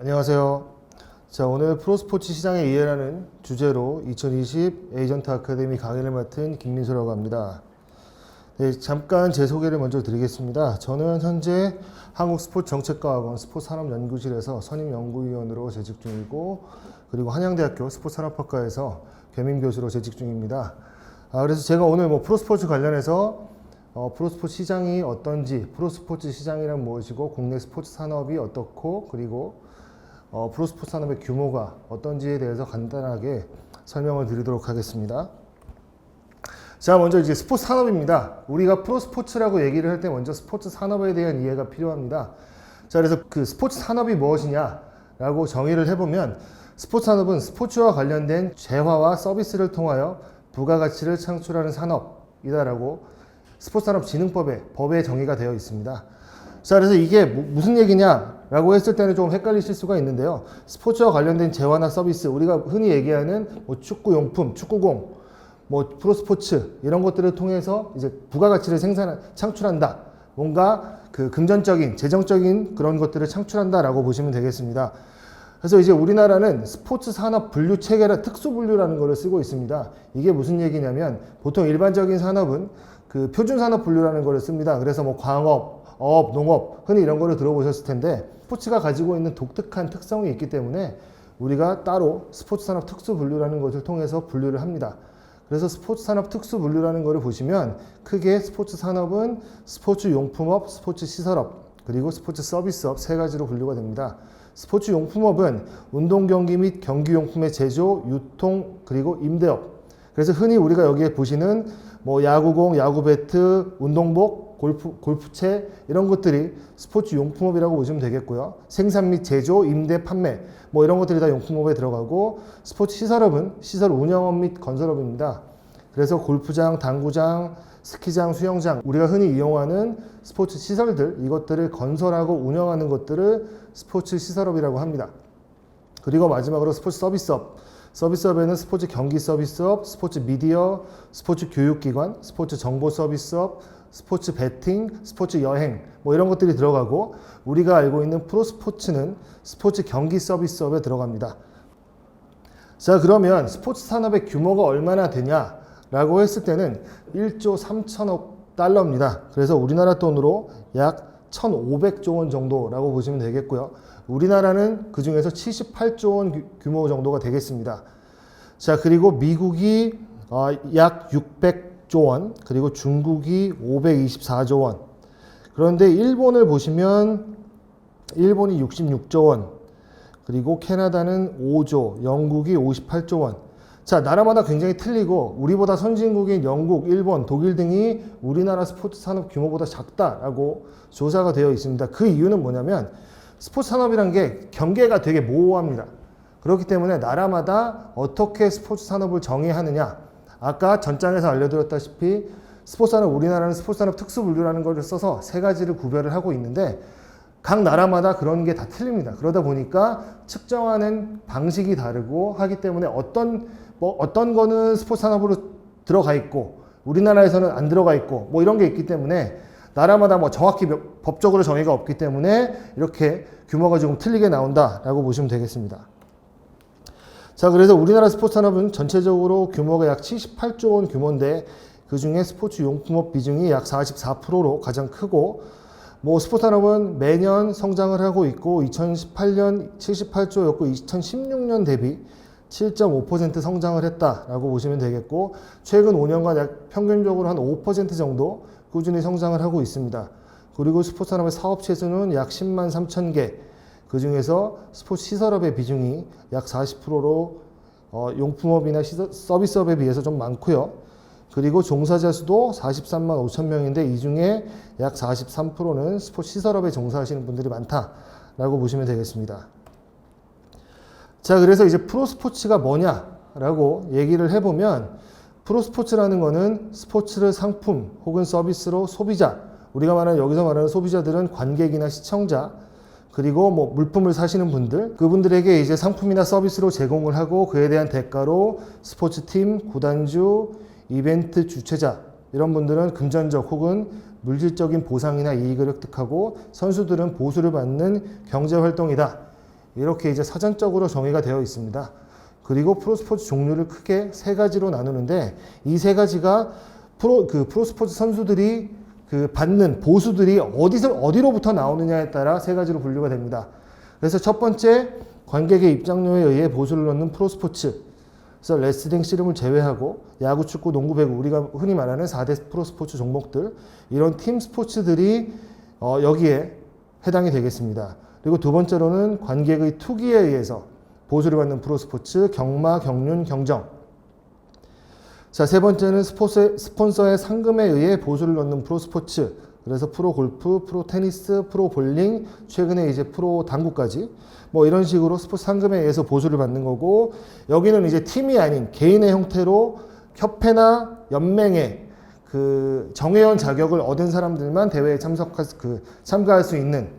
안녕하세요. 자, 오늘 프로스포츠 시장의 이해라는 주제로 2020 에이전트 아카데미 강의를 맡은 김민수라고 합니다. 네, 잠깐 제 소개를 먼저 드리겠습니다. 저는 현재 한국스포츠정책과학원 스포츠산업연구실에서 선임연구위원으로 재직 중이고, 그리고 한양대학교 스포츠산업학과에서 겸임교수로 재직 중입니다. 그래서 제가 오늘 프로스포츠 관련해서 프로스포츠 시장이 어떤지, 프로스포츠 시장이란 무엇이고, 국내 스포츠 산업이 어떻고, 그리고 프로스포츠 산업의 규모가 어떤지에 대해서 간단하게 설명을 드리도록 하겠습니다. 자, 먼저 이제 스포츠 산업입니다. 우리가 프로스포츠라고 얘기를 할 때 먼저 스포츠 산업에 대한 이해가 필요합니다. 자, 그래서 그 스포츠 산업이 무엇이냐라고 정의를 해보면, 스포츠 산업은 스포츠와 관련된 재화와 서비스를 통하여 부가가치를 창출하는 산업이다라고 스포츠산업진흥법에 정의가 되어 있습니다. 자, 그래서 이게 무슨 얘기냐라고 했을 때는 좀 헷갈리실 수가 있는데요. 스포츠와 관련된 재화나 서비스, 우리가 흔히 얘기하는 축구용품, 축구공, 프로스포츠 이런 것들을 통해서 이제 부가가치를 창출한다. 뭔가 그 금전적인, 재정적인 그런 것들을 창출한다라고 보시면 되겠습니다. 그래서 이제 우리나라는 스포츠 산업 분류 체계라 특수 분류라는 것을 쓰고 있습니다. 이게 무슨 얘기냐면, 보통 일반적인 산업은 그 표준 산업 분류라는 것을 씁니다. 그래서 광업, 어업, 농업, 흔히 이런 거를 들어보셨을 텐데, 스포츠가 가지고 있는 독특한 특성이 있기 때문에 우리가 따로 스포츠 산업 특수 분류라는 것을 통해서 분류를 합니다. 그래서 스포츠 산업 특수 분류라는 것을 보시면, 크게 스포츠 산업은 스포츠 용품업, 스포츠 시설업, 그리고 스포츠 서비스업 세 가지로 분류가 됩니다. 스포츠 용품업은 운동 경기 및 경기 용품의 제조, 유통, 그리고 임대업. 그래서 흔히 우리가 여기에 보시는 야구공, 야구 배트, 운동복, 골프채 이런 것들이 스포츠 용품업이라고 보시면 되겠고요. 생산 및 제조, 임대, 판매 이런 것들이 다 용품업에 들어가고, 스포츠 시설업은 시설 운영업 및 건설업입니다. 그래서 골프장, 당구장, 스키장, 수영장, 우리가 흔히 이용하는 스포츠 시설들, 이것들을 건설하고 운영하는 것들을 스포츠 시설업이라고 합니다. 그리고 마지막으로 스포츠 서비스업. 서비스업에는 스포츠 경기 서비스업, 스포츠 미디어, 스포츠 교육기관, 스포츠 정보 서비스업, 스포츠 베팅, 스포츠 여행 이런 것들이 들어가고, 우리가 알고 있는 프로스포츠는 스포츠 경기 서비스업에 들어갑니다. 자, 그러면 스포츠 산업의 규모가 얼마나 되냐라고 했을 때는 1조 3천억 달러입니다. 그래서 우리나라 돈으로 약 1,500조 원 정도라고 보시면 되겠고요. 우리나라는 그 중에서 78조 원 규모 정도가 되겠습니다. 자, 그리고 미국이 약 600조 원, 그리고 중국이 524조 원. 그런데 일본을 보시면 일본이 66조 원, 그리고 캐나다는 5조, 영국이 58조 원. 자, 나라마다 굉장히 틀리고, 우리보다 선진국인 영국, 일본, 독일 등이 우리나라 스포츠 산업 규모보다 작다라고 조사가 되어 있습니다. 그 이유는 뭐냐면, 스포츠 산업이란 게 경계가 되게 모호합니다. 그렇기 때문에 나라마다 어떻게 스포츠 산업을 정의하느냐, 아까 전장에서 알려드렸다시피 스포츠 산업, 우리나라는 스포츠 산업 특수 분류라는 것을 써서 세 가지를 구별을 하고 있는데, 각 나라마다 그런 게 다 틀립니다. 그러다 보니까 측정하는 방식이 다르고 하기 때문에 어떤 거는 스포츠 산업으로 들어가 있고 우리나라에서는 안 들어가 있고 이런 게 있기 때문에, 나라마다 정확히 법적으로 정의가 없기 때문에 이렇게 규모가 조금 틀리게 나온다라고 보시면 되겠습니다. 자, 그래서 우리나라 스포츠 산업은 전체적으로 규모가 약 78조 원 규모인데, 그 중에 스포츠 용품업 비중이 약 44%로 가장 크고, 스포츠 산업은 매년 성장을 하고 있고, 2018년 78조였고 2016년 대비 7.5% 성장을 했다라고 보시면 되겠고, 최근 5년간 약 평균적으로 한 5% 정도 꾸준히 성장을 하고 있습니다. 그리고 스포츠 산업의 사업체 수는 약 10만 3천 개, 그 중에서 스포츠 시설업의 비중이 약 40%로 용품업이나 서비스업에 비해서 좀 많고요. 그리고 종사자 수도 43만 5천 명인데, 이 중에 약 43%는 스포츠 시설업에 종사하시는 분들이 많다라고 보시면 되겠습니다. 자, 그래서 이제 프로스포츠가 뭐냐라고 얘기를 해보면, 프로스포츠라는 거는 스포츠를 상품 혹은 서비스로 소비자, 우리가 여기서 말하는 소비자들은 관객이나 시청자, 그리고 물품을 사시는 분들, 그분들에게 이제 상품이나 서비스로 제공을 하고, 그에 대한 대가로 스포츠팀, 구단주, 이벤트 주최자, 이런 분들은 금전적 혹은 물질적인 보상이나 이익을 획득하고, 선수들은 보수를 받는 경제활동이다. 이렇게 이제 사전적으로 정의가 되어 있습니다. 그리고 프로스포츠 종류를 크게 세 가지로 나누는데 이 세 가지가 프로스포츠 선수들이 받는 보수들이 어디로부터 나오느냐에 따라 세 가지로 분류가 됩니다. 그래서 첫 번째, 관객의 입장료에 의해 보수를 넣는 프로스포츠. 그래서 레슬링, 씨름을 제외하고 야구, 축구, 농구, 배구, 우리가 흔히 말하는 4대 프로스포츠 종목들, 이런 팀 스포츠들이 여기에 해당이 되겠습니다. 그리고 두 번째로는 관객의 투기에 의해서 보수를 받는 프로스포츠, 경마, 경륜, 경정. 자, 세 번째는 스폰서의 상금에 의해 보수를 넣는 프로스포츠. 그래서 프로 골프, 프로 테니스, 프로 볼링, 최근에 이제 프로 당구까지 뭐 이런 식으로 스포츠 상금에 의해서 보수를 받는 거고, 여기는 이제 팀이 아닌 개인의 형태로 협회나 연맹의 정회원 자격을 얻은 사람들만 대회에 참가할 수 있는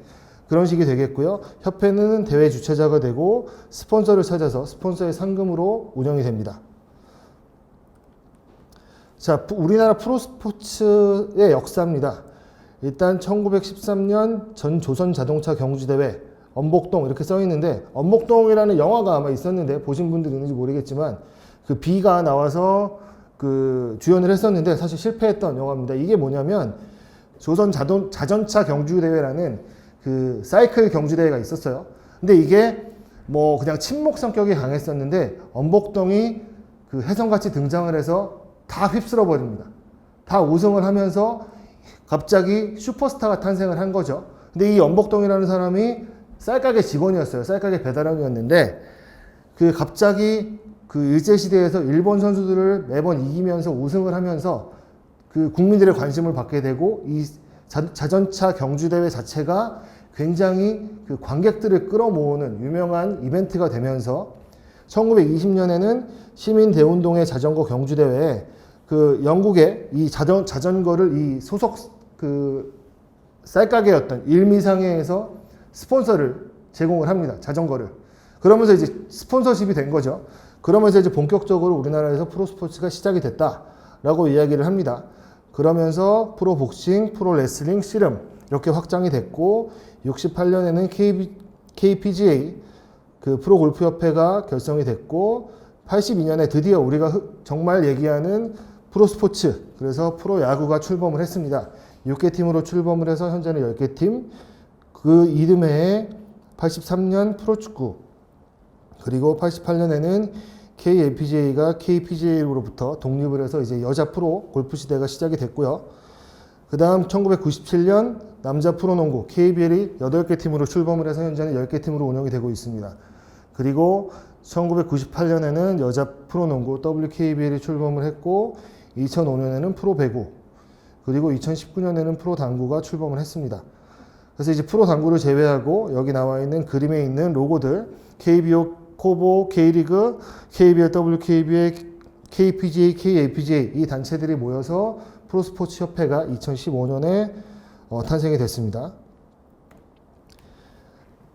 그런 식이 되겠고요. 협회는 대회 주최자가 되고 스폰서를 찾아서 스폰서의 상금으로 운영이 됩니다. 자, 우리나라 프로스포츠의 역사입니다. 일단 1913년 전 조선 자동차 경주대회, 엄복동 이렇게 써 있는데, 엄복동이라는 영화가 아마 있었는데 보신 분들이 있는지 모르겠지만 비가 나와서 주연을 했었는데 사실 실패했던 영화입니다. 이게 뭐냐면 조선 자전차 경주대회라는 사이클 경주대회가 있었어요. 근데 이게 뭐 그냥 친목 성격이 강했었는데 엄복동이 혜성같이 등장을 해서 다 휩쓸어 버립니다. 다 우승을 하면서 갑자기 슈퍼스타가 탄생을 한 거죠. 근데 이 엄복동이라는 사람이 쌀가게 직원이었어요. 쌀가게 배달원이었는데 갑자기 일제시대에서 일본 선수들을 매번 이기면서 우승을 하면서 국민들의 관심을 받게 되고, 이 자전차 경주대회 자체가 굉장히 관객들을 끌어모으는 유명한 이벤트가 되면서 1920년에는 시민대운동회 자전거 경주대회에 영국의 이 자전거를 이 소속 쌀가게였던 일미상회에서 스폰서를 제공을 합니다. 자전거를. 그러면서 이제 스폰서십이 된 거죠. 그러면서 이제 본격적으로 우리나라에서 프로스포츠가 시작이 됐다라고 이야기를 합니다. 그러면서 프로복싱, 프로레슬링, 씨름 이렇게 확장이 됐고, 68년에는 KPGA 프로골프협회가 결성이 됐고, 82년에 드디어 우리가 정말 얘기하는 프로스포츠, 그래서 프로야구가 출범을 했습니다. 6개 팀으로 출범을 해서 현재는 10개 팀, 그 이듬해에 83년 프로축구, 그리고 88년에는 KLPGA가 KPGA로부터 독립을 해서 이제 여자 프로 골프 시대가 시작이 됐고요. 그 다음 1997년 남자 프로농구 KBL이 8개 팀으로 출범을 해서 현재는 10개 팀으로 운영이 되고 있습니다. 그리고 1998년에는 여자 프로농구 WKBL이 출범을 했고, 2005년에는 프로배구, 그리고 2019년에는 프로당구가 출범을 했습니다. 그래서 이제 프로당구를 제외하고 여기 나와 있는 그림에 있는 로고들, KBO, 코보, K리그, KBL, WKBL, KPGA, KAPGA 이 단체들이 모여서 프로스포츠 협회가 2015년에 탄생이 됐습니다.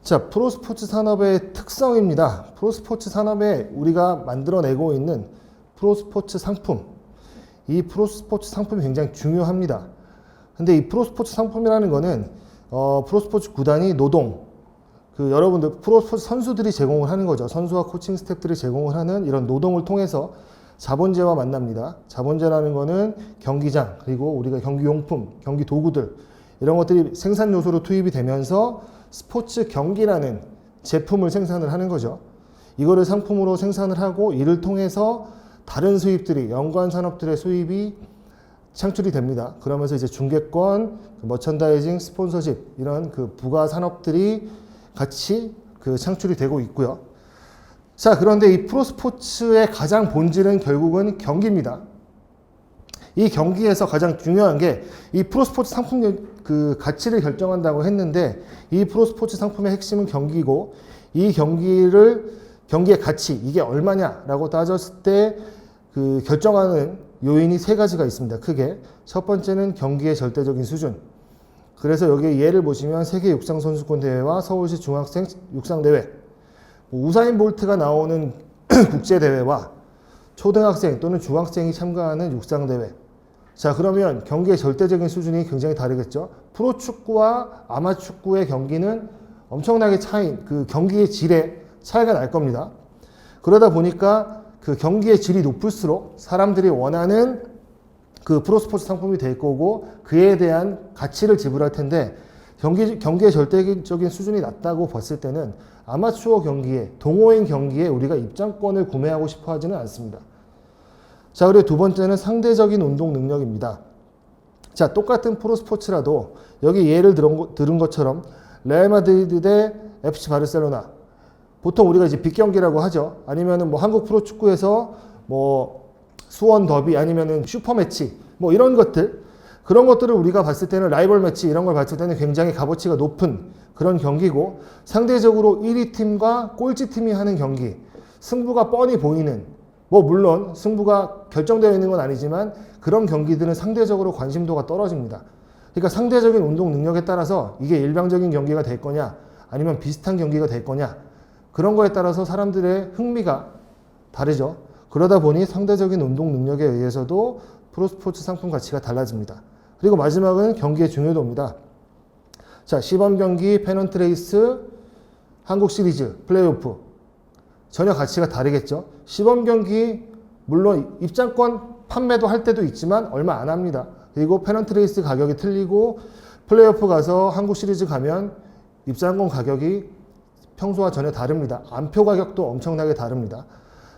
자, 프로스포츠 산업의 특성입니다. 프로스포츠 산업에 우리가 만들어내고 있는 프로스포츠 상품, 이 프로스포츠 상품이 굉장히 중요합니다. 근데 이 프로스포츠 상품이라는 거는 프로스포츠 구단이 노동, 여러분들 프로스포츠 선수들이 제공을 하는 거죠. 선수와 코칭 스태프들이 제공을 하는 이런 노동을 통해서 자본재와 만납니다. 자본재라는 거는 경기장, 그리고 우리가 경기용품, 경기 도구들 이런 것들이 생산 요소로 투입이 되면서 스포츠 경기라는 제품을 생산을 하는 거죠. 이거를 상품으로 생산을 하고 이를 통해서 다른 수입들이, 연관 산업들의 수입이 창출이 됩니다. 그러면서 이제 중개권, 머천다이징, 스폰서십 이런 부가 산업들이 같이 창출이 되고 있고요. 자, 그런데 이 프로스포츠의 가장 본질은 결국은 경기입니다. 이 경기에서 가장 중요한 게 이 프로스포츠 상품 가치를 결정한다고 했는데, 이 프로스포츠 상품의 핵심은 경기고, 이 경기의 가치, 이게 얼마냐라고 따졌을 때 결정하는 요인이 세 가지가 있습니다. 크게. 첫 번째는 경기의 절대적인 수준. 그래서 여기 예를 보시면 세계 육상 선수권 대회와 서울시 중학생 육상 대회, 우사인 볼트가 나오는 국제 대회와 초등학생 또는 중학생이 참가하는 육상 대회. 자, 그러면 경기의 절대적인 수준이 굉장히 다르겠죠. 프로축구와 아마축구의 경기는 엄청나게 그 경기의 질에 차이가 날 겁니다. 그러다 보니까 그 경기의 질이 높을수록 사람들이 원하는 그 프로스포츠 상품이 될 거고 그에 대한 가치를 지불할 텐데 경기의 절대적인 수준이 낮다고 봤을 때는 아마추어 경기에, 동호인 경기에 우리가 입장권을 구매하고 싶어 하지는 않습니다. 자, 그리고 두 번째는 상대적인 운동 능력입니다. 자, 똑같은 프로스포츠라도 여기 예를 들은 것처럼 레알 마드리드 대 FC 바르셀로나, 보통 우리가 이제 빅경기라고 하죠. 아니면은 뭐 한국 프로축구에서 뭐 수원 더비 아니면은 슈퍼매치 뭐 이런 것들, 그런 것들을 우리가 봤을 때는 라이벌 매치 이런 걸 봤을 때는 굉장히 값어치가 높은 그런 경기고, 상대적으로 1위 팀과 꼴찌 팀이 하는 경기, 승부가 뻔히 보이는, 뭐 물론 승부가 결정되어 있는 건 아니지만 그런 경기들은 상대적으로 관심도가 떨어집니다. 그러니까 상대적인 운동 능력에 따라서 이게 일방적인 경기가 될 거냐 아니면 비슷한 경기가 될 거냐, 그런 거에 따라서 사람들의 흥미가 다르죠. 그러다 보니 상대적인 운동 능력에 의해서도 프로스포츠 상품 가치가 달라집니다. 그리고 마지막은 경기의 중요도입니다. 자, 시범 경기, 페넌트 레이스, 한국 시리즈, 플레이오프 전혀 가치가 다르겠죠. 시범 경기 물론 입장권 판매도 할 때도 있지만 얼마 안 합니다. 그리고 페넌트 레이스 가격이 틀리고 플레이오프 가서 한국 시리즈 가면 입장권 가격이 평소와 전혀 다릅니다. 안표 가격도 엄청나게 다릅니다.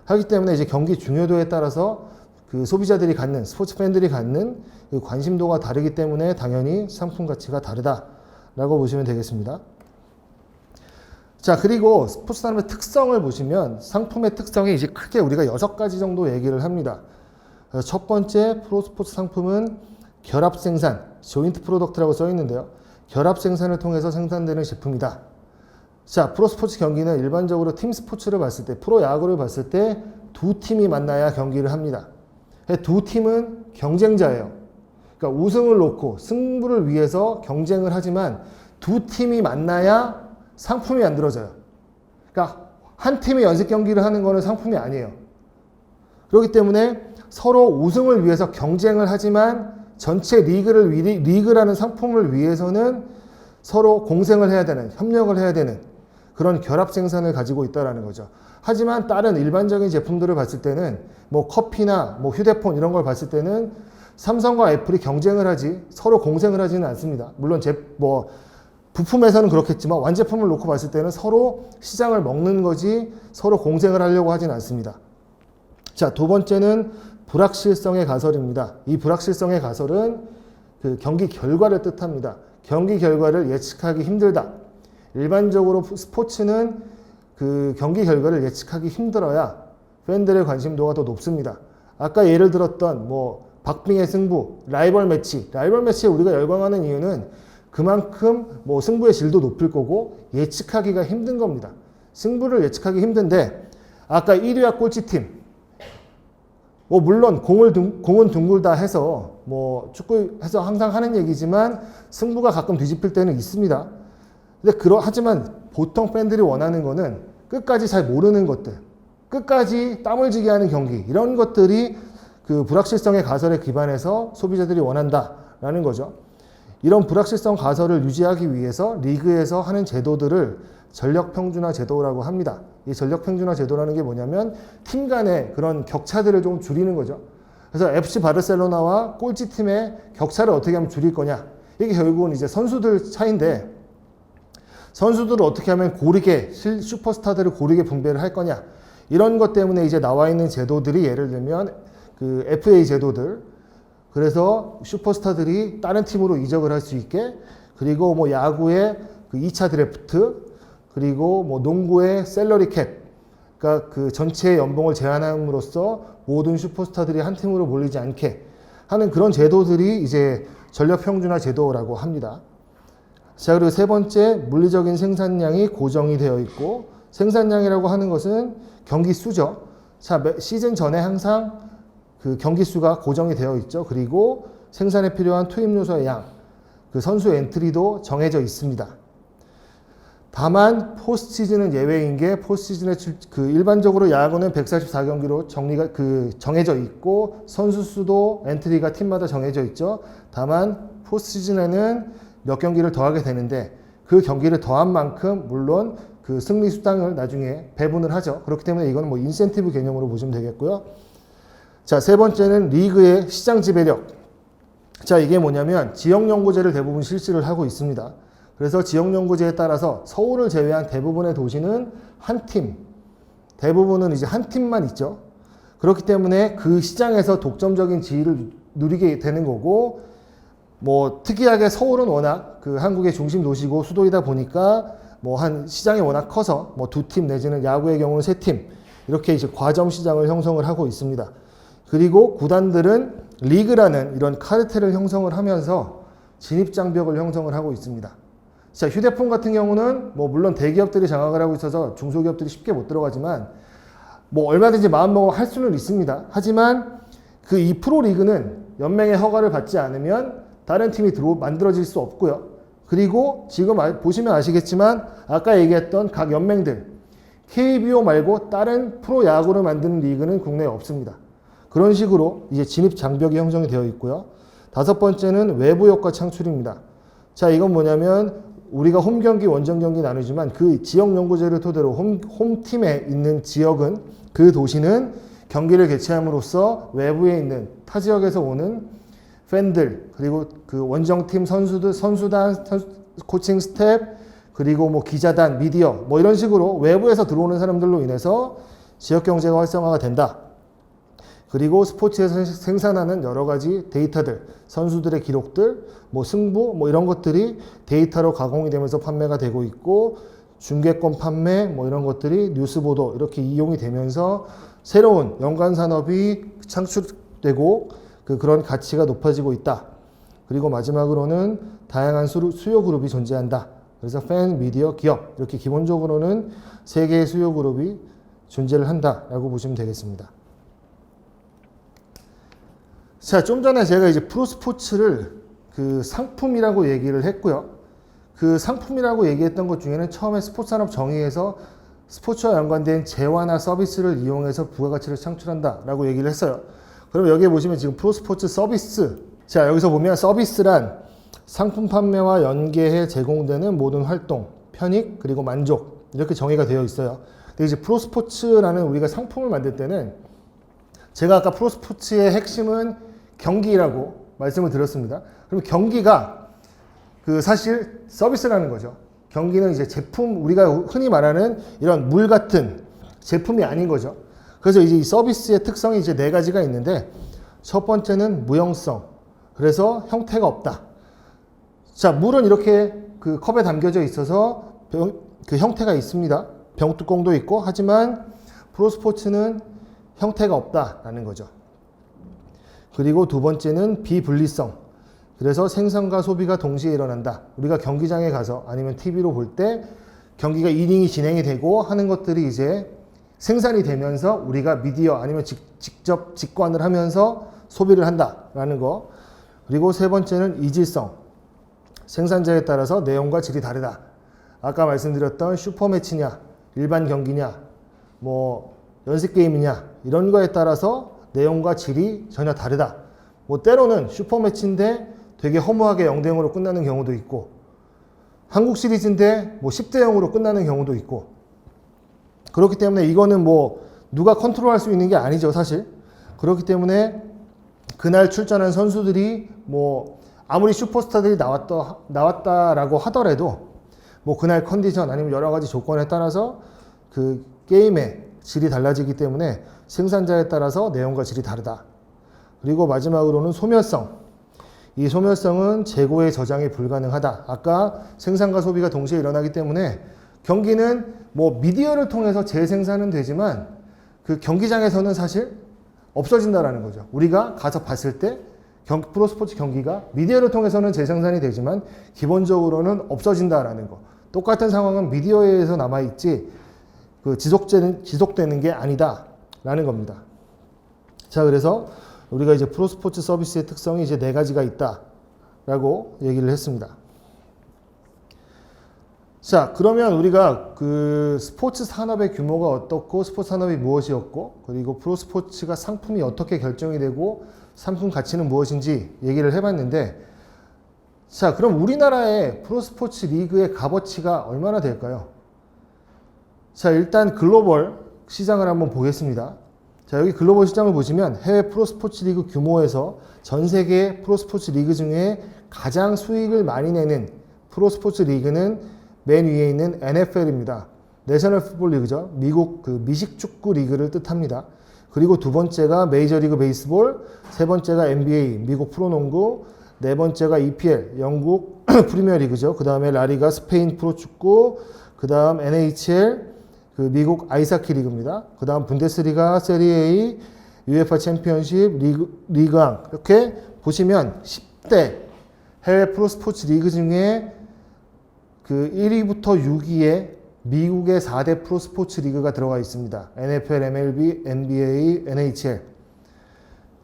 하기 때문에 이제 경기 중요도에 따라서 그 소비자들이 갖는, 스포츠 팬들이 갖는 그 관심도가 다르기 때문에 당연히 상품 가치가 다르다라고 보시면 되겠습니다. 자, 그리고 스포츠 산업의 특성을 보시면 상품의 특성이 이제 크게 우리가 6가지 정도 얘기를 합니다. 첫 번째 프로스포츠 상품은 결합 생산, 조인트 프로덕트라고 써 있는데요. 결합 생산을 통해서 생산되는 제품이다. 자, 프로스포츠 경기는 일반적으로 팀 스포츠를 봤을 때, 프로야구를 봤을 때 두 팀이 만나야 경기를 합니다. 두 팀은 경쟁자예요. 그러니까 우승을 놓고 승부를 위해서 경쟁을 하지만 두 팀이 만나야 상품이 만들어져요. 그러니까 한 팀이 연습 경기를 하는 거는 상품이 아니에요. 그렇기 때문에 서로 우승을 위해서 경쟁을 하지만 전체 리그라는 상품을 위해서는 서로 공생을 해야 되는, 협력을 해야 되는 그런 결합 생산을 가지고 있다는 거죠. 하지만 다른 일반적인 제품들을 봤을 때는 뭐 커피나 뭐 휴대폰 이런 걸 봤을 때는 삼성과 애플이 경쟁을 하지 서로 공생을 하지는 않습니다. 물론 부품에서는 그렇겠지만 완제품을 놓고 봤을 때는 서로 시장을 먹는 거지 서로 공생을 하려고 하지는 않습니다. 자, 두 번째는 불확실성의 가설입니다. 이 불확실성의 가설은 그 경기 결과를 뜻합니다. 경기 결과를 예측하기 힘들다. 일반적으로 스포츠는 그 경기 결과를 예측하기 힘들어야 팬들의 관심도가 더 높습니다. 아까 예를 들었던 뭐 박빙의 승부, 라이벌 매치에 우리가 열광하는 이유는 그만큼 뭐 승부의 질도 높을 거고 예측하기가 힘든 겁니다. 승부를 예측하기 힘든데 아까 1위와 꼴찌팀, 뭐 물론 공은 둥글다 해서 뭐 축구에서 항상 하는 얘기지만 승부가 가끔 뒤집힐 때는 있습니다. 근데 하지만 보통 팬들이 원하는 거는 끝까지 잘 모르는 것들, 끝까지 땀을 지게 하는 경기, 이런 것들이 그 불확실성의 가설에 기반해서 소비자들이 원한다라는 거죠. 이런 불확실성 가설을 유지하기 위해서 리그에서 하는 제도들을 전력평준화 제도라고 합니다. 이 전력평준화 제도라는 게 뭐냐면 팀 간의 그런 격차들을 좀 줄이는 거죠. 그래서 FC 바르셀로나와 꼴찌 팀의 격차를 어떻게 하면 줄일 거냐. 이게 결국은 이제 선수들 차이인데 선수들을 어떻게 하면 고르게, 슈퍼스타들을 고르게 분배를 할 거냐. 이런 것 때문에 이제 나와 있는 제도들이 예를 들면 그 FA 제도들, 그래서 슈퍼스타들이 다른 팀으로 이적을 할 수 있게, 그리고 뭐 야구의 그 2차 드래프트, 그리고 뭐 농구의 셀러리 캡, 그러니까 그 전체 연봉을 제한함으로써 모든 슈퍼스타들이 한 팀으로 몰리지 않게 하는 그런 제도들이 이제 전력평준화 제도라고 합니다. 자, 그리고 세 번째, 물리적인 생산량이 고정이 되어 있고, 생산량이라고 하는 것은 경기 수죠. 자, 시즌 전에 항상 그 경기 수가 고정이 되어 있죠. 그리고 생산에 필요한 투입 요소의 양, 그 선수 엔트리도 정해져 있습니다. 다만 포스트 시즌은 예외인 게, 포스트 시즌에 그 일반적으로 야구는 144경기로 정해져 있고 선수 수도 엔트리가 팀마다 정해져 있죠. 다만 포스트 시즌에는 몇 경기를 더 하게 되는데 그 경기를 더한 만큼 물론 그 승리 수당을 나중에 배분을 하죠. 그렇기 때문에 이거는 뭐 인센티브 개념으로 보시면 되겠고요. 자, 세 번째는 리그의 시장 지배력. 자, 이게 뭐냐면 지역연고제를 대부분 실시를 하고 있습니다. 그래서 지역연고제에 따라서 서울을 제외한 대부분의 도시는 한 팀, 대부분은 이제 한 팀만 있죠. 그렇기 때문에 그 시장에서 독점적인 지위를 누리게 되는 거고, 뭐 특이하게 서울은 워낙 그 한국의 중심 도시고 수도이다 보니까 뭐 한 시장이 워낙 커서 뭐 두 팀 내지는 야구의 경우는 세 팀 이렇게 이제 과점 시장을 형성을 하고 있습니다. 그리고 구단들은 리그라는 이런 카르텔을 형성을 하면서 진입장벽을 형성을 하고 있습니다. 자, 휴대폰 같은 경우는 뭐 물론 대기업들이 장악을 하고 있어서 중소기업들이 쉽게 못 들어가지만 뭐 얼마든지 마음먹어 할 수는 있습니다. 하지만 그 이 프로리그는 연맹의 허가를 받지 않으면 다른 팀이 만들어질 수 없고요. 그리고 지금 보시면 아시겠지만 아까 얘기했던 각 연맹들 KBO 말고 다른 프로야구를 만드는 리그는 국내에 없습니다. 그런 식으로 이제 진입 장벽이 형성이 되어 있고요. 다섯 번째는 외부 효과 창출입니다. 자, 이건 뭐냐면 우리가 홈 경기, 원정 경기 나누지만 그 지역 연고제를 토대로 홈팀에 있는 지역은 그 도시는 경기를 개최함으로써 외부에 있는 타 지역에서 오는 팬들 그리고 그 원정팀 선수들, 선수단, 코칭 스텝 그리고 뭐 기자단, 미디어 뭐 이런 식으로 외부에서 들어오는 사람들로 인해서 지역 경제가 활성화가 된다. 그리고 스포츠에서 생산하는 여러 가지 데이터들, 선수들의 기록들, 뭐 승부, 뭐 이런 것들이 데이터로 가공이 되면서 판매가 되고 있고, 중계권 판매, 뭐 이런 것들이 뉴스 보도 이렇게 이용이 되면서 새로운 연관 산업이 창출되고 그런 가치가 높아지고 있다. 그리고 마지막으로는 다양한 수요 그룹이 존재한다. 그래서 팬, 미디어, 기업 이렇게 기본적으로는 세 개의 수요 그룹이 존재를 한다라고 보시면 되겠습니다. 자, 좀 전에 제가 이제 프로스포츠를 그 상품이라고 얘기를 했고요. 그 상품이라고 얘기했던 것 중에는 처음에 스포츠산업 정의에서 스포츠와 연관된 재화나 서비스를 이용해서 부가가치를 창출한다라고 얘기를 했어요. 그럼 여기에 보시면 지금 프로스포츠 서비스. 자, 여기서 보면 서비스란 상품 판매와 연계해 제공되는 모든 활동, 편익, 그리고 만족 이렇게 정의가 되어 있어요. 근데 이제 프로스포츠라는 우리가 상품을 만들 때는 제가 아까 프로스포츠의 핵심은 경기라고 말씀을 드렸습니다. 그럼 경기가 그 사실 서비스라는 거죠. 경기는 이제 제품, 우리가 흔히 말하는 이런 물 같은 제품이 아닌 거죠. 그래서 이제 이 서비스의 특성이 이제 네 가지가 있는데 첫 번째는 무형성. 그래서 형태가 없다. 자, 물은 이렇게 그 컵에 담겨져 있어서 그 형태가 있습니다. 병뚜껑도 있고 하지만 프로스포츠는 형태가 없다라는 거죠. 그리고 두 번째는 비분리성. 그래서 생산과 소비가 동시에 일어난다. 우리가 경기장에 가서 아니면 TV로 볼 때 경기가 이닝이 진행이 되고 하는 것들이 이제 생산이 되면서 우리가 미디어 아니면 직접 직관을 하면서 소비를 한다라는 거. 그리고 세 번째는 이질성. 생산자에 따라서 내용과 질이 다르다. 아까 말씀드렸던 슈퍼매치냐, 일반 경기냐, 뭐 연습 게임이냐 이런 거에 따라서 내용과 질이 전혀 다르다. 뭐 때로는 슈퍼매치인데 되게 허무하게 0대 0으로 끝나는 경우도 있고 한국 시리즈인데 뭐 10대 0으로 끝나는 경우도 있고 그렇기 때문에 이거는 뭐 누가 컨트롤할 수 있는 게 아니죠, 사실. 그렇기 때문에 그날 출전한 선수들이 뭐 아무리 슈퍼스타들이 나왔다라고 하더라도 뭐 그날 컨디션 아니면 여러 가지 조건에 따라서 그 게임의 질이 달라지기 때문에 생산자에 따라서 내용과 질이 다르다. 그리고 마지막으로는 소멸성. 이 소멸성은 재고의 저장이 불가능하다. 아까 생산과 소비가 동시에 일어나기 때문에 경기는 뭐 미디어를 통해서 재생산은 되지만 그 경기장에서는 사실 없어진다라는 거죠. 우리가 가서 봤을 때 프로스포츠 경기가 미디어를 통해서는 재생산이 되지만 기본적으로는 없어진다라는 거. 똑같은 상황은 미디어에 의해서 남아있지 그 지속되는 게 아니다라는 겁니다. 자, 그래서 우리가 이제 프로스포츠 서비스의 특성이 이제 네 가지가 있다라고 얘기를 했습니다. 자, 그러면 우리가 그 스포츠 산업의 규모가 어떻고 스포츠 산업이 무엇이었고 그리고 프로스포츠가 상품이 어떻게 결정이 되고 상품 가치는 무엇인지 얘기를 해봤는데 자, 그럼 우리나라의 프로스포츠 리그의 값어치가 얼마나 될까요? 자, 일단 글로벌 시장을 한번 보겠습니다. 자, 여기 글로벌 시장을 보시면 해외 프로스포츠 리그 규모에서 전 세계 프로스포츠 리그 중에 가장 수익을 많이 내는 프로스포츠 리그는 맨 위에 있는 NFL입니다. 내셔널 풋볼 리그죠. 미국 그 미식 축구 리그를 뜻합니다. 그리고 두 번째가 메이저리그 베이스볼, 세 번째가 NBA, 미국 프로농구, 네 번째가 EPL, 영국 프리미어 리그죠. 그 다음에 라리가 스페인 프로축구, 그 다음 NHL, 그 미국 아이스하키 리그입니다. 그 다음 분데스리가, 세리A, UEFA 챔피언십, 리그왕 이렇게 보시면 10대 해외 프로스포츠 리그 중에 그 1위부터 6위에 미국의 4대 프로스포츠 리그가 들어가 있습니다. NFL, MLB, NBA, NHL.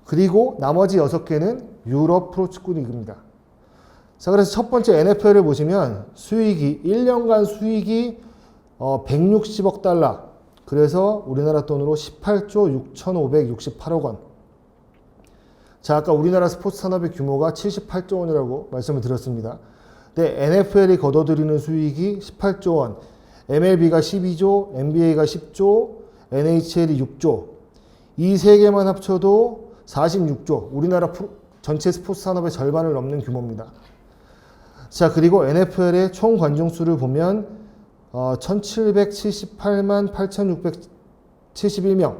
그리고 나머지 6개는 유럽 프로축구 리그입니다. 자, 그래서 첫 번째 NFL을 보시면 수익이 1년간 수익이 160억 달러. 그래서 우리나라 돈으로 18조 6,568억 원. 자, 아까 우리나라 스포츠 산업의 규모가 78조 원이라고 말씀을 드렸습니다. 근데 NFL이 거둬들이는 수익이 18조 원, MLB가 12조, NBA가 10조, NHL이 6조. 이 세 개만 합쳐도 46조. 우리나라 전체 스포츠 산업의 절반을 넘는 규모입니다. 자, 그리고 NFL의 총 관중 수를 보면 1778만 8671명.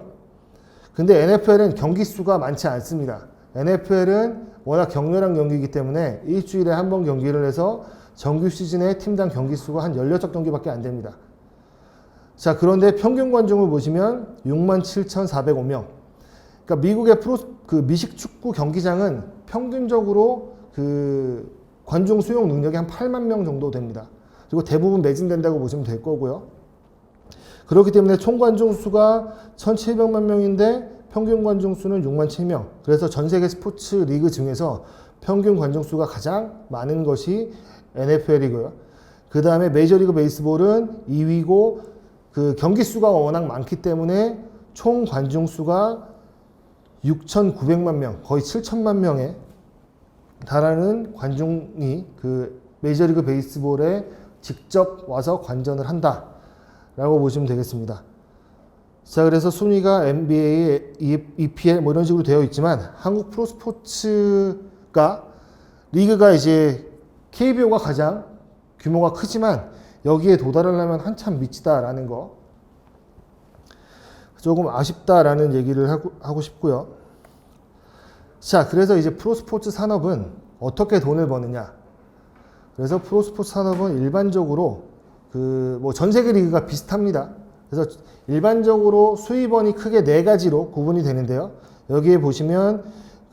근데 NFL은 경기 수가 많지 않습니다. NFL은 워낙 격렬한 경기이기 때문에 일주일에 한 번 경기를 해서 정규 시즌에 팀당 경기 수가 한 16경기밖에 안 됩니다. 자, 그런데 평균 관중을 보시면 67,405명. 그러니까 미국의 미식 축구 경기장은 평균적으로 그 관중 수용 능력이 한 8만 명 정도 됩니다. 그리고 대부분 매진된다고 보시면 될 거고요. 그렇기 때문에 총 관중 수가 1,700만 명인데 평균 관중 수는 6만 7명. 그래서 전 세계 스포츠 리그 중에서 평균 관중 수가 가장 많은 것이 NFL이고요. 그 다음에 메이저리그 베이스볼은 2위고 그 경기 수가 워낙 많기 때문에 총 관중 수가 6,900만 명, 거의 7천만 명에 달하는 관중이 그 메이저리그 베이스볼에 직접 와서 관전을 한다라고 보시면 되겠습니다. 자, 그래서 순위가 NBA, EPL 뭐 이런 식으로 되어 있지만 한국 프로스포츠가 리그가 이제 KBO가 가장 규모가 크지만 여기에 도달하려면 한참 미치다라는 거 조금 아쉽다라는 얘기를 하고 싶고요. 자, 그래서 이제 프로스포츠 산업은 어떻게 돈을 버느냐. 그래서 프로스포츠 산업은 일반적으로 그 뭐 전 세계 리그가 비슷합니다. 그래서 일반적으로 수입원이 크게 4가지로 구분이 되는데요. 여기에 보시면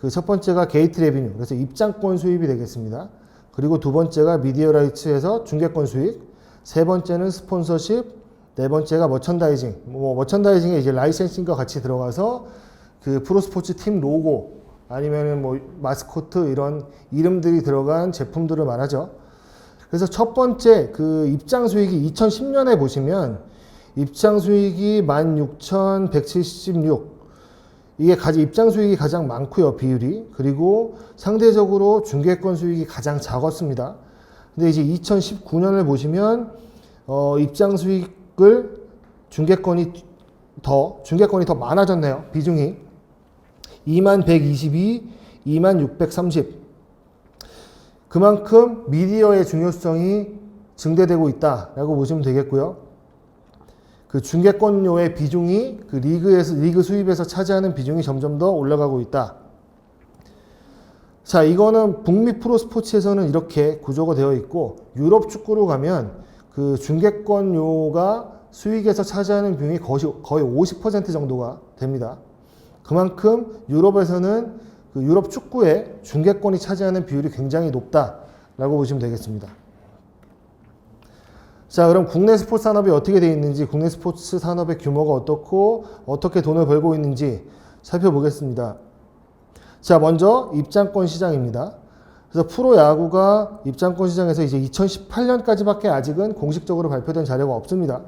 그 첫 번째가 게이트 레비뉴, 그래서 입장권 수입이 되겠습니다. 그리고 두 번째가 미디어 라이츠에서 중계권 수익, 세 번째는 스폰서십, 네 번째가 머천다이징. 머천다이징에 이제 라이센싱과 같이 들어가서 그 프로스포츠 팀 로고 아니면은 뭐 마스코트 이런 이름들이 들어간 제품들을 말하죠. 그래서 첫 번째 그 입장 수익이 2010년에 보시면 입장 수익이 16,176. 이게 입장 수익이 가장 많고요, 비율이. 그리고 상대적으로 중계권 수익이 가장 작았습니다. 근데 이제 2019년을 보시면 입장 수익을 중계권이 더 많아졌네요. 비중이 2122, 2630. 그만큼 미디어의 중요성이 증대되고 있다라고 보시면 되겠고요. 그 중계권료의 비중이 그 리그 수입에서 차지하는 비중이 점점 더 올라가고 있다. 자, 이거는 북미 프로스포츠에서는 이렇게 구조가 되어 있고 유럽 축구로 가면 그 중계권료가 수익에서 차지하는 비중이 거의 50% 정도가 됩니다. 그만큼 유럽에서는 그 유럽 축구의 중계권이 차지하는 비율이 굉장히 높다라고 보시면 되겠습니다. 자, 그럼 국내 스포츠 산업이 어떻게 되어 있는지, 국내 스포츠 산업의 규모가 어떻고 어떻게 돈을 벌고 있는지 살펴보겠습니다. 자, 먼저 입장권 시장입니다. 그래서 프로야구가 입장권 시장에서 이제 2018년까지밖에 아직은 공식적으로 발표된 자료가 없습니다.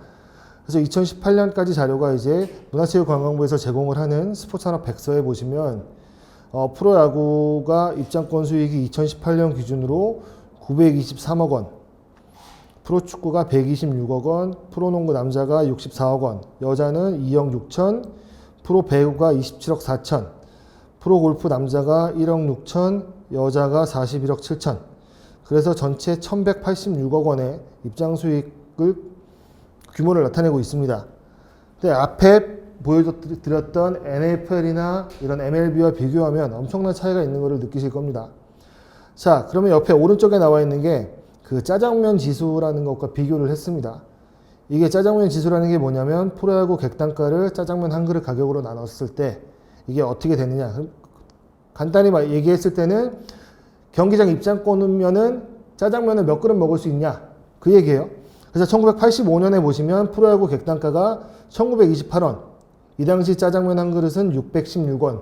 그래서 2018년까지 자료가 이제 문화체육관광부에서 제공을 하는 스포츠산업 백서에 보시면 프로야구가 입장권 수익이 2018년 기준으로 923억 원, 프로축구가 126억 원, 프로농구 남자가 64억 원, 여자는 2억 6천, 프로배구가 27억 4천, 프로골프 남자가 1억 6천, 여자가 41억 7천. 그래서 전체 1186억 원의 입장 수익을 규모를 나타내고 있습니다. 근데 앞에 보여드렸던 NFL이나 이런 MLB와 비교하면 엄청난 차이가 있는 것을 느끼실 겁니다. 자, 그러면 옆에 오른쪽에 나와 있는 게 그 짜장면 지수라는 것과 비교를 했습니다. 이게 짜장면 지수라는 게 뭐냐면 프로야구 객단가를 짜장면 한 그릇 가격으로 나눴을 때 이게 어떻게 되느냐. 간단히 얘기했을 때는 경기장 입장권이면은 짜장면을 몇 그릇 먹을 수 있냐. 그 얘기예요. 그래서 1985년에 보시면 프로야구 객단가가 1928원. 이 당시 짜장면 한 그릇은 616원.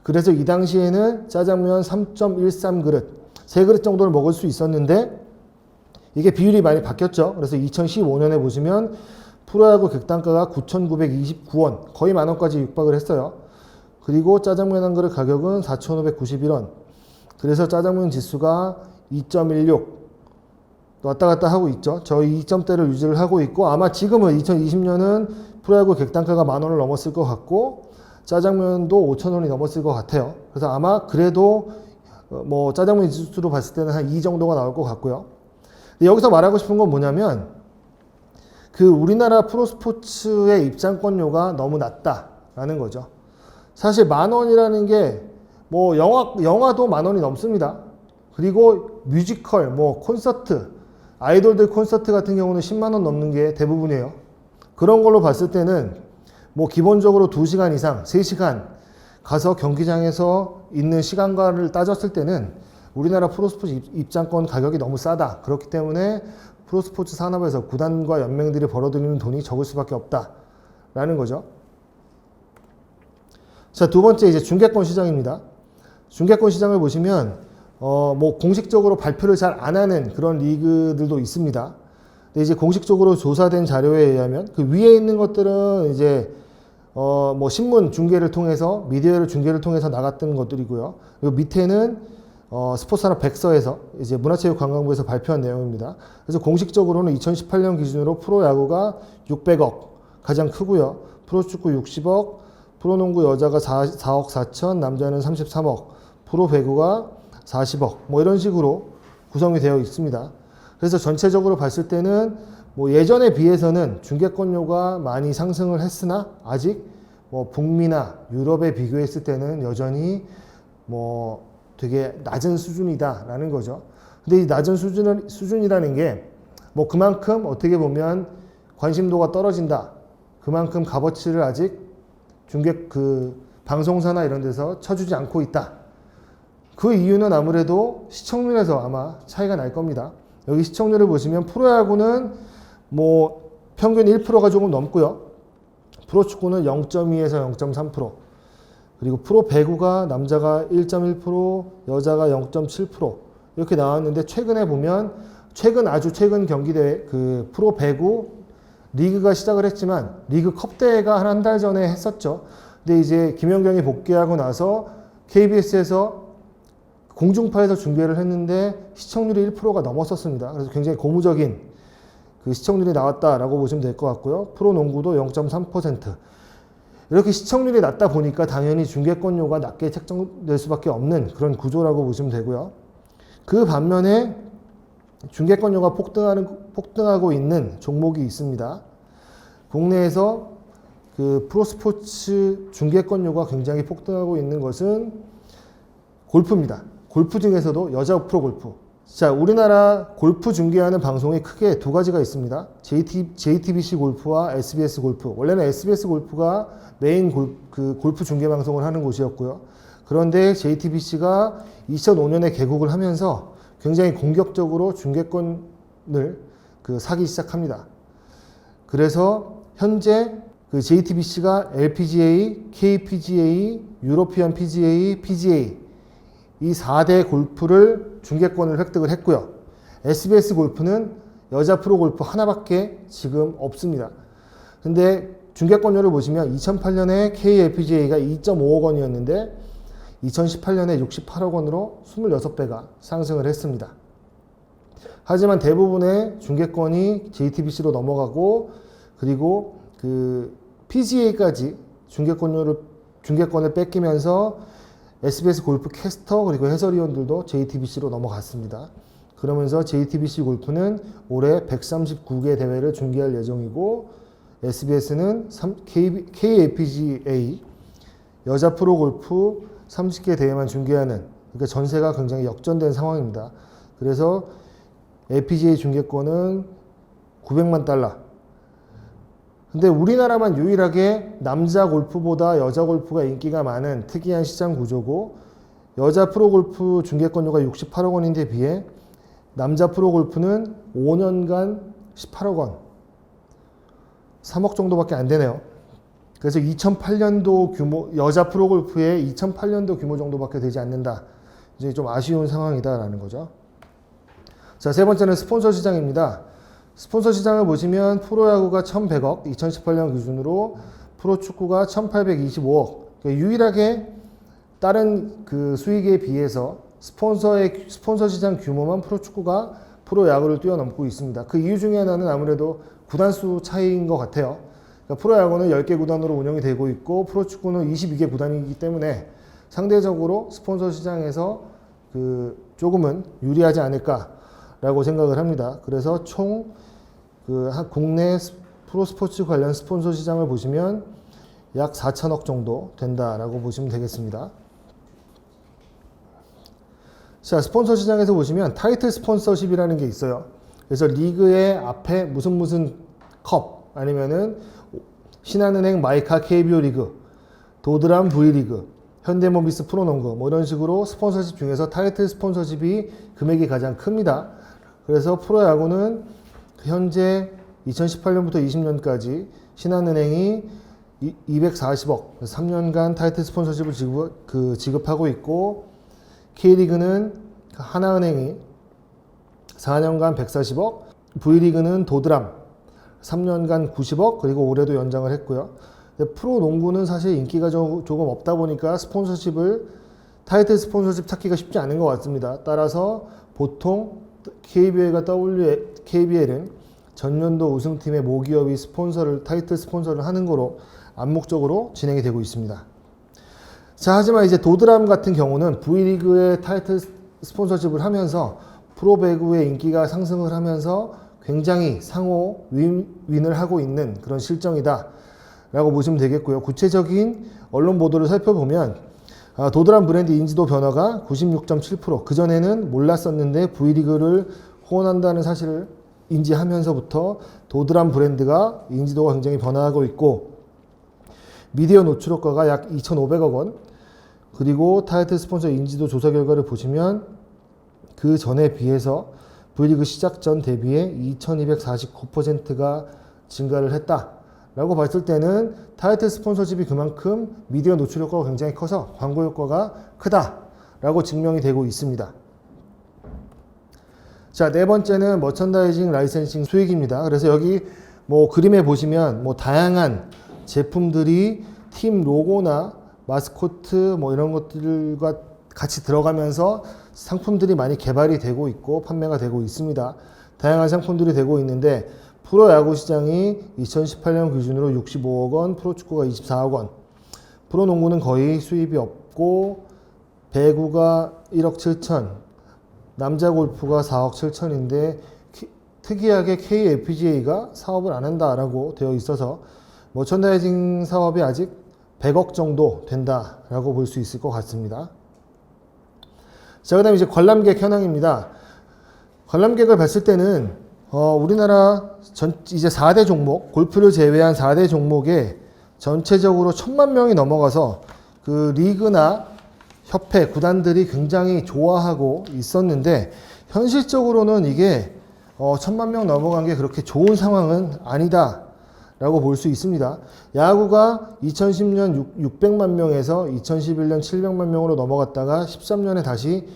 그래서 이 당시에는 짜장면 3.13그릇, 3그릇 정도를 먹을 수 있었는데 이게 비율이 많이 바뀌었죠. 그래서 2015년에 보시면 프로야구 객단가가 9,929원, 거의 만원까지 육박을 했어요. 그리고 짜장면 한 그릇 가격은 4,591원. 그래서 짜장면 지수가 2.16 왔다 갔다 하고 있죠. 저희 2점대를 유지를 하고 있고 아마 지금은 2020년은 프로야구 객단가가 만원을 넘었을 것 같고 짜장면도 5,000원이 넘었을 것 같아요. 그래서 아마 그래도 뭐 짜장면 지수로 봤을 때는 한 2 정도가 나올 것 같고요. 여기서 말하고 싶은 건 뭐냐면 그 우리나라 프로스포츠의 입장권료가 너무 낮다라는 거죠. 사실 만원이라는 게 뭐 영화도 만원이 넘습니다. 그리고 뮤지컬, 뭐 콘서트, 아이돌들 콘서트 같은 경우는 10만원 넘는 게 대부분이에요. 그런 걸로 봤을 때는 뭐 기본적으로 2시간 이상, 3시간 가서 경기장에서 있는 시간과를 따졌을 때는 우리나라 프로스포츠 입장권 가격이 너무 싸다. 그렇기 때문에 프로스포츠 산업에서 구단과 연맹들이 벌어들이는 돈이 적을 수밖에 없다라는 거죠. 자, 두 번째 이제 중계권 시장입니다. 중계권 시장을 보시면 뭐 공식적으로 발표를 잘 안 하는 그런 리그들도 있습니다. 근데 이제 공식적으로 조사된 자료에 의하면 그 위에 있는 것들은 이제 뭐 신문 중계를 통해서 미디어를 중계를 통해서 나갔던 것들이고요. 그리고 밑에는 스포츠산업 백서에서 이제 문화체육관광부에서 발표한 내용입니다. 그래서 공식적으로는 2018년 기준으로 프로야구가 600억 가장 크고요. 프로축구 60억, 프로농구 여자가 4억 4천, 남자는 33억, 프로배구가 40억, 뭐 이런 식으로 구성이 되어 있습니다. 그래서 전체적으로 봤을 때는 뭐 예전에 비해서는 중계권료가 많이 상승을 했으나 아직 뭐 북미나 유럽에 비교했을 때는 여전히 뭐 되게 낮은 수준이다라는 거죠. 근데 이 낮은 수준이라는 게 뭐 그만큼 어떻게 보면 관심도가 떨어진다. 그만큼 값어치를 아직 방송사나 이런 데서 쳐주지 않고 있다. 그 이유는 아무래도 시청률에서 아마 차이가 날 겁니다. 여기 시청률을 보시면 프로야구는 뭐 평균 1%가 조금 넘고요. 프로축구는 0.2에서 0.3%. 그리고 프로배구가 남자가 1.1%, 여자가 0.7% 이렇게 나왔는데 최근에 보면 아주 최근 경기대회 그 프로배구 리그가 시작을 했지만 리그 컵대회가 한 달 전에 했었죠. 근데 이제 김연경이 복귀하고 나서 KBS에서 공중파에서 중계를 했는데 시청률이 1%가 넘었었습니다. 그래서 굉장히 고무적인 그 시청률이 나왔다라고 보시면 될 것 같고요. 프로농구도 0.3%. 이렇게 시청률이 낮다 보니까 당연히 중계권료가 낮게 책정될 수밖에 없는 그런 구조라고 보시면 되고요. 그 반면에 중계권료가 폭등하고 있는 종목이 있습니다. 국내에서 그 프로스포츠 중계권료가 굉장히 폭등하고 있는 것은 골프입니다. 골프 중에서도 여자 프로골프. 자, 우리나라 골프 중계하는 방송이 크게 두 가지가 있습니다. JTBC 골프와 SBS 골프. 원래는 SBS 골프가 메인 골프 중계 방송을 하는 곳이었고요. 그런데 JTBC가 2005년에 개국을 하면서 굉장히 공격적으로 중계권을 사기 시작합니다. 그래서 현재 그 JTBC가 LPGA, KPGA, 유로피언 PGA, PGA 이 4대 골프를 중계권을 획득을 했고요. SBS 골프는 여자 프로골프 하나밖에 지금 없습니다. 근데 중계권료를 보시면 2008년에 KLPGA가 2.5억 원이었는데 2018년에 68억 원으로 26배가 상승을 했습니다. 하지만 대부분의 중계권이 JTBC로 넘어가고 그리고 그 PGA까지 중계권을 뺏기면서 SBS 골프 캐스터 그리고 해설위원들도 JTBC로 넘어갔습니다. 그러면서 JTBC 골프는 올해 139개 대회를 중계할 예정이고 SBS는 KLPGA 여자 프로골프 30개 대회만 중계하는, 그러니까 전세가 굉장히 역전된 상황입니다. 그래서 LPGA 중계권은 900만 달러. 근데 우리나라만 유일하게 남자 골프보다 여자 골프가 인기가 많은 특이한 시장 구조고, 여자 프로골프 중계권료가 68억 원인데 비해 남자 프로골프는 5년간 18억 원, 3억 정도밖에 안 되네요. 그래서 2008년도 규모, 여자 프로골프의 2008년도 규모 정도밖에 되지 않는다. 이제 좀 아쉬운 상황이다라는 거죠. 자, 세 번째는 스폰서 시장입니다. 스폰서 시장을 보시면 프로야구가 1100억, 2018년 기준으로 프로축구가 1825억. 그러니까 유일하게 다른 그 수익에 비해서 스폰서 시장 규모만 프로축구가 프로야구를 뛰어넘고 있습니다. 그 이유 중에 하나는 아무래도 구단 수 차이인 것 같아요. 그러니까 프로야구는 10개 구단으로 운영이 되고 있고 프로축구는 22개 구단이기 때문에 상대적으로 스폰서 시장에서 그 조금은 유리하지 않을까라고 생각을 합니다. 그래서 총 그 국내 프로스포츠 관련 스폰서 시장을 보시면 약 4천억 정도 된다라고 보시면 되겠습니다. 자, 스폰서 시장에서 보시면 타이틀 스폰서십이라는 게 있어요. 그래서 리그의 앞에 무슨 컵, 아니면은 신한은행 마이카 KBO 리그, 도드람 V리그, 현대모비스 프로농구 뭐 이런 식으로 스폰서십 중에서 타이틀 스폰서십이 금액이 가장 큽니다. 그래서 프로야구는 현재 2018년부터 20년까지 신한은행이 240억, 3년간 타이틀 스폰서십을 지급하고 있고, K리그는 하나은행이 4년간 140억, V리그는 도드람 3년간 90억, 그리고 올해도 연장을 했고요. 프로농구는 사실 인기가 조금 없다 보니까 타이틀 스폰서십 찾기가 쉽지 않은 것 같습니다. 따라서 보통 KBL과 KBL은 전년도 우승팀의 모기업이 타이틀 스폰서를 하는 거로 암묵적으로 진행이 되고 있습니다. 자, 하지만 이제 도드람 같은 경우는 V리그의 타이틀 스폰서십을 하면서 프로배구의 인기가 상승을 하면서 굉장히 상호 윈을 하고 있는 그런 실정이다 라고 보시면 되겠고요. 구체적인 언론 보도를 살펴보면 도드람 브랜드 인지도 변화가 96.7%, 그전에는 몰랐었는데 V리그를 후원한다는 사실을 인지하면서부터 도드람 브랜드가 인지도가 굉장히 변화하고 있고, 미디어 노출효과가 약 2,500억 원, 그리고 타이틀 스폰서 인지도 조사 결과를 보시면 그 전에 비해서 V리그 시작 전 대비해 2249%가 증가를 했다라고 봤을 때는 타이틀 스폰서십이 그만큼 미디어 노출 효과가 굉장히 커서 광고 효과가 크다라고 증명이 되고 있습니다. 자, 네 번째는 머천다이징 라이센싱 수익입니다. 그래서 여기 뭐 그림에 보시면 뭐 다양한 제품들이 팀 로고나 마스코트 뭐 이런 것들과 같이 들어가면서 상품들이 많이 개발이 되고 있고 판매가 되고 있습니다. 다양한 상품들이 되고 있는데, 프로야구 시장이 2018년 기준으로 65억 원, 프로축구가 24억 원, 프로농구는 거의 수입이 없고, 배구가 1억 7천, 남자 골프가 4억 7천인데 특이하게 KLPGA가 사업을 안 한다라고 되어 있어서 머천다이징 사업이 아직 100억 정도 된다라고 볼 수 있을 것 같습니다. 자, 그 다음에 이제 관람객 현황입니다. 관람객을 봤을 때는 우리나라 이제 4대 종목, 골프를 제외한 4대 종목에 전체적으로 1000만 명이 넘어가서 그 리그나 협회, 구단들이 굉장히 좋아하고 있었는데, 현실적으로는 이게 1000만 명 넘어간 게 그렇게 좋은 상황은 아니다 라고 볼 수 있습니다. 야구가 2010년 600만 명에서 2011년 700만 명으로 넘어갔다가 13년에 다시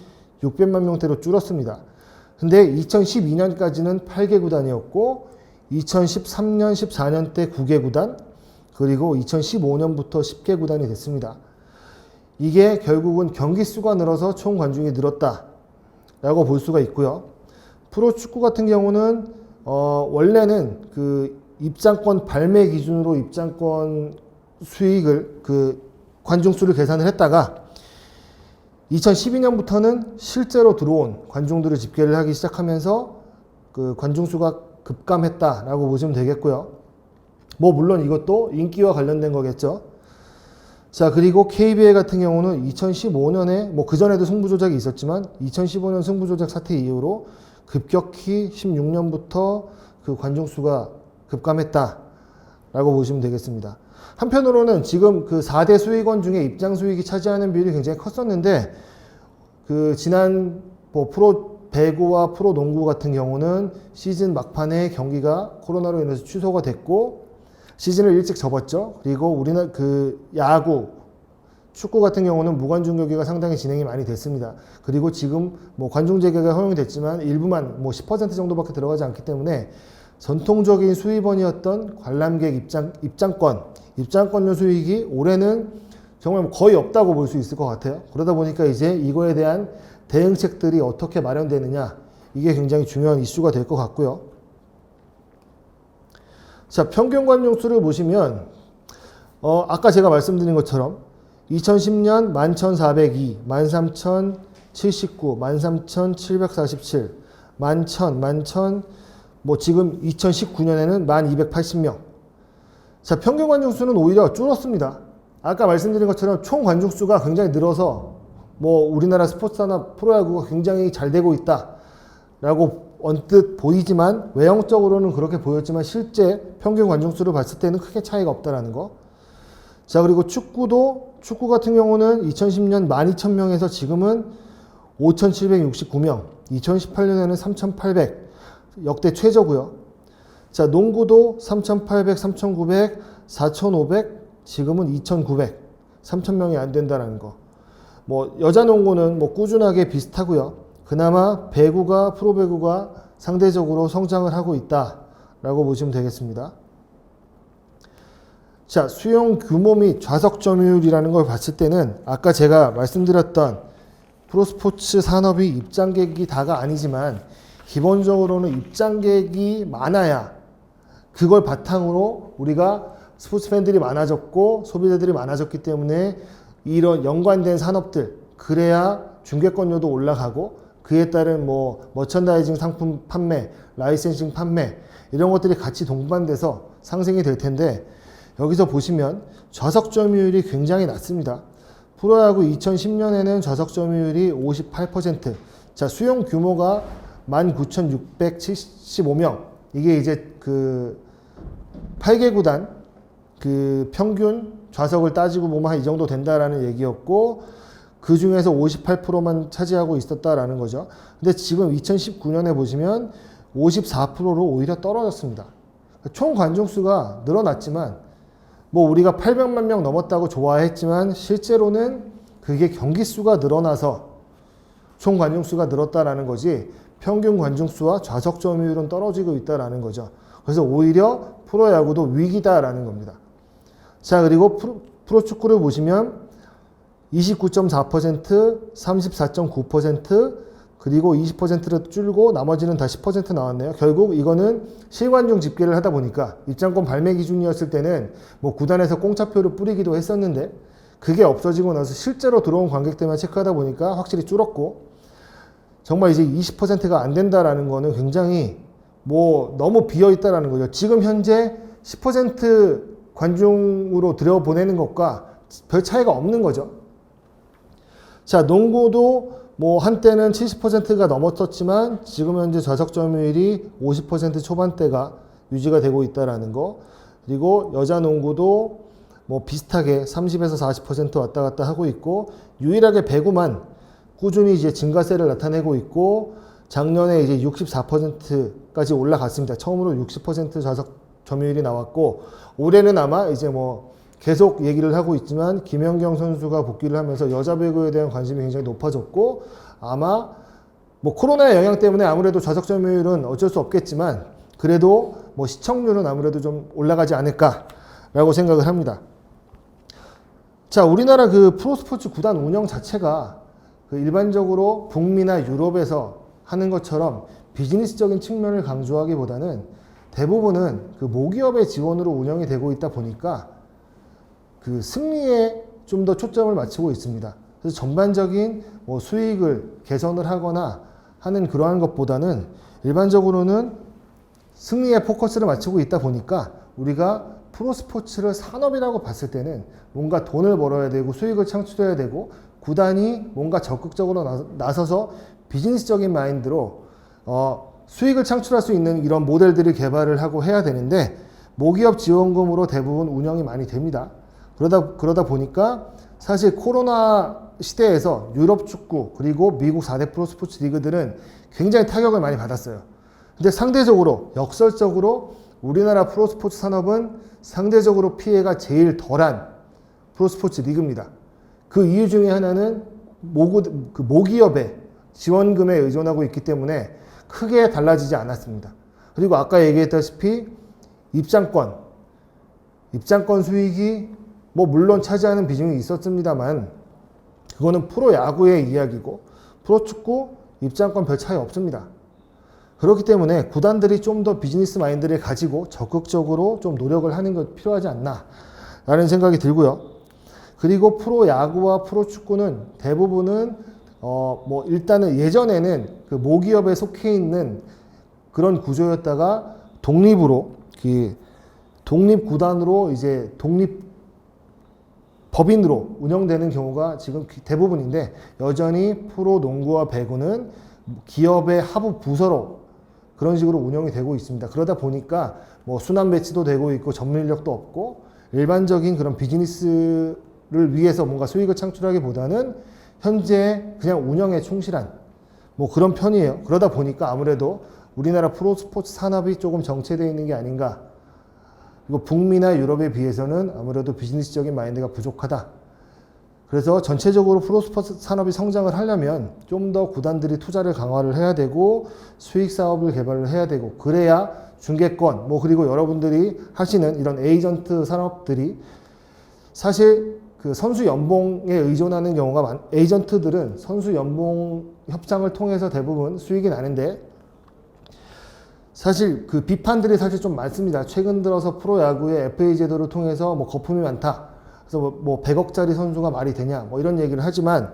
600만 명대로 줄었습니다. 근데 2012년까지는 8개 구단이었고 2013년, 14년 때 9개 구단, 그리고 2015년부터 10개 구단이 됐습니다. 이게 결국은 경기 수가 늘어서 총 관중이 늘었다라고 볼 수가 있고요. 프로축구 같은 경우는 원래는 그 입장권 발매 기준으로 입장권 수익을 그 관중수를 계산을 했다가 2012년부터는 실제로 들어온 관중들을 집계를 하기 시작하면서 그 관중수가 급감했다라고 보시면 되겠고요. 뭐 물론 이것도 인기와 관련된 거겠죠. 자, 그리고 KBL 같은 경우는 2015년에 뭐 그전에도 승부 조작이 있었지만 2015년 승부 조작 사태 이후로 급격히 16년부터 그 관중수가 급감했다라고 보시면 되겠습니다. 한편으로는 지금 그 4대 수익원 중에 입장 수익이 차지하는 비율이 굉장히 컸었는데 그 지난 뭐 프로 배구와 프로 농구 같은 경우는 시즌 막판에 경기가 코로나로 인해서 취소가 됐고 시즌을 일찍 접었죠. 그리고 우리나라 그 야구, 축구 같은 경우는 무관중 경기가 상당히 진행이 많이 됐습니다. 그리고 지금 뭐 관중 재개가 허용이 됐지만 일부만 뭐 10% 정도밖에 들어가지 않기 때문에 전통적인 수입원이었던 관람객 입장권료 수익이 올해는 정말 거의 없다고 볼 수 있을 것 같아요. 그러다 보니까 이제 이거에 대한 대응책들이 어떻게 마련되느냐, 이게 굉장히 중요한 이슈가 될 것 같고요. 자, 평균 관중수를 보시면 아까 제가 말씀드린 것처럼 2010년 11,402, 13,079, 13,747, 11,000, 뭐 지금 2019년에는 1,280명. 자, 평균 관중수는 오히려 줄었습니다. 아까 말씀드린 것처럼 총 관중수가 굉장히 늘어서 뭐 우리나라 스포츠나 프로야구가 굉장히 잘 되고 있다라고 언뜻 보이지만 외형적으로는 그렇게 보였지만 실제 평균 관중수를 봤을 때는 크게 차이가 없다라는 거. 자, 그리고 축구 같은 경우는 2010년 12,000명에서 지금은 5,769명, 2018년에는 3,800, 역대 최저고요. 자, 농구도 3,800, 3,900, 4,500, 지금은 2,900, 3,000명이 안 된다는 거. 뭐 여자 농구는 뭐 꾸준하게 비슷하고요. 그나마 배구가 프로배구가 상대적으로 성장을 하고 있다라고 보시면 되겠습니다. 자, 수용 규모 및 좌석 점유율이라는 걸 봤을 때는 아까 제가 말씀드렸던 프로스포츠 산업이 입장객이 다가 아니지만 기본적으로는 입장객이 많아야 그걸 바탕으로 우리가 스포츠 팬들이 많아졌고 소비자들이 많아졌기 때문에 이런 연관된 산업들, 그래야 중개권료도 올라가고 그에 따른 뭐 머천다이징 상품 판매, 라이센싱 판매 이런 것들이 같이 동반돼서 상승이 될 텐데 여기서 보시면 좌석 점유율이 굉장히 낮습니다. 프로야구 2010년에는 좌석 점유율이 58%. 자, 수용 규모가 19,675명. 이게 이제 그 8개 구단 그 평균 좌석을 따지고 보면 한 이 정도 된다라는 얘기였고 그 중에서 58%만 차지하고 있었다라는 거죠. 근데 지금 2019년에 보시면 54%로 오히려 떨어졌습니다. 총 관중수가 늘어났지만 뭐 우리가 800만 명 넘었다고 좋아했지만 실제로는 그게 경기수가 늘어나서 총 관중수가 늘었다라는 거지 평균 관중수와 좌석 점유율은 떨어지고 있다라는 거죠. 그래서 오히려 프로야구도 위기다라는 겁니다. 자, 그리고 프로축구를 보시면 29.4%, 34.9%, 그리고 20%를 줄고 나머지는 다 10% 나왔네요. 결국 이거는 실관중 집계를 하다 보니까 입장권 발매 기준이었을 때는 뭐 구단에서 공짜표를 뿌리기도 했었는데 그게 없어지고 나서 실제로 들어온 관객들만 체크하다 보니까 확실히 줄었고 정말 이제 20%가 안 된다라는 거는 굉장히 뭐 너무 비어 있다라는 거죠. 지금 현재 10% 관중으로 들여보내는 것과 별 차이가 없는 거죠. 자, 농구도 뭐 한때는 70%가 넘었었지만 지금 현재 좌석 점유율이 50% 초반대가 유지가 되고 있다라는 거. 그리고 여자 농구도 뭐 비슷하게 30에서 40% 왔다 갔다 하고 있고 유일하게 배구만 꾸준히 이제 증가세를 나타내고 있고 작년에 이제 64%까지 올라갔습니다. 처음으로 60% 좌석 점유율이 나왔고 올해는 아마 이제 뭐 계속 얘기를 하고 있지만 김연경 선수가 복귀를 하면서 여자 배구에 대한 관심이 굉장히 높아졌고 아마 뭐 코로나의 영향 때문에 아무래도 좌석 점유율은 어쩔 수 없겠지만 그래도 뭐 시청률은 아무래도 좀 올라가지 않을까라고 생각을 합니다. 자, 우리나라 그 프로스포츠 구단 운영 자체가 그 일반적으로 북미나 유럽에서 하는 것처럼 비즈니스적인 측면을 강조하기보다는 대부분은 그 모기업의 지원으로 운영이 되고 있다 보니까 그 승리에 좀 더 초점을 맞추고 있습니다. 그래서 전반적인 뭐 수익을 개선을 하거나 하는 그러한 것보다는 일반적으로는 승리에 포커스를 맞추고 있다 보니까 우리가 프로스포츠를 산업이라고 봤을 때는 뭔가 돈을 벌어야 되고 수익을 창출해야 되고 구단이 뭔가 적극적으로 나서서 비즈니스적인 마인드로 수익을 창출할 수 있는 이런 모델들을 개발을 하고 해야 되는데 모기업 지원금으로 대부분 운영이 많이 됩니다. 그러다 보니까 사실 코로나 시대에서 유럽 축구 그리고 미국 4대 프로스포츠 리그들은 굉장히 타격을 많이 받았어요. 근데 상대적으로 역설적으로 우리나라 프로스포츠 산업은 상대적으로 피해가 제일 덜한 프로스포츠 리그입니다. 그 이유 중에 하나는 모기업의 지원금에 의존하고 있기 때문에 크게 달라지지 않았습니다. 그리고 아까 얘기했다시피 입장권 수익이 뭐 물론 차지하는 비중이 있었습니다만 그거는 프로야구의 이야기고 프로축구 입장권 별 차이 없습니다. 그렇기 때문에 구단들이 좀 더 비즈니스 마인드를 가지고 적극적으로 좀 노력을 하는 것 필요하지 않나 라는 생각이 들고요. 그리고 프로야구와 프로축구는 대부분은 뭐 일단은 예전에는 그 모기업에 속해 있는 그런 구조였다가 독립 구단으로 이제 법인으로 운영되는 경우가 지금 대부분인데 여전히 프로농구와 배구는 기업의 하부 부서로 그런 식으로 운영이 되고 있습니다. 그러다 보니까 뭐 순환 배치도 되고 있고 전문인력도 없고 일반적인 그런 비즈니스를 위해서 뭔가 수익을 창출하기보다는 현재 그냥 운영에 충실한 뭐 그런 편이에요. 그러다 보니까 아무래도 우리나라 프로스포츠 산업이 조금 정체되어 있는 게 아닌가. 그리고 북미나 유럽에 비해서는 아무래도 비즈니스적인 마인드가 부족하다. 그래서 전체적으로 프로스포츠 산업이 성장을 하려면 좀 더 구단들이 투자를 강화를 해야 되고 수익 사업을 개발을 해야 되고 그래야 중개권 뭐 그리고 여러분들이 하시는 이런 에이전트 산업들이 사실 그 선수 연봉에 의존하는 경우가 에이전트들은 선수 연봉 협상을 통해서 대부분 수익이 나는데 사실 그 비판들이 사실 좀 많습니다. 최근 들어서 프로야구의 FA 제도를 통해서 뭐 거품이 많다. 그래서 뭐 100억짜리 선수가 말이 되냐. 뭐 이런 얘기를 하지만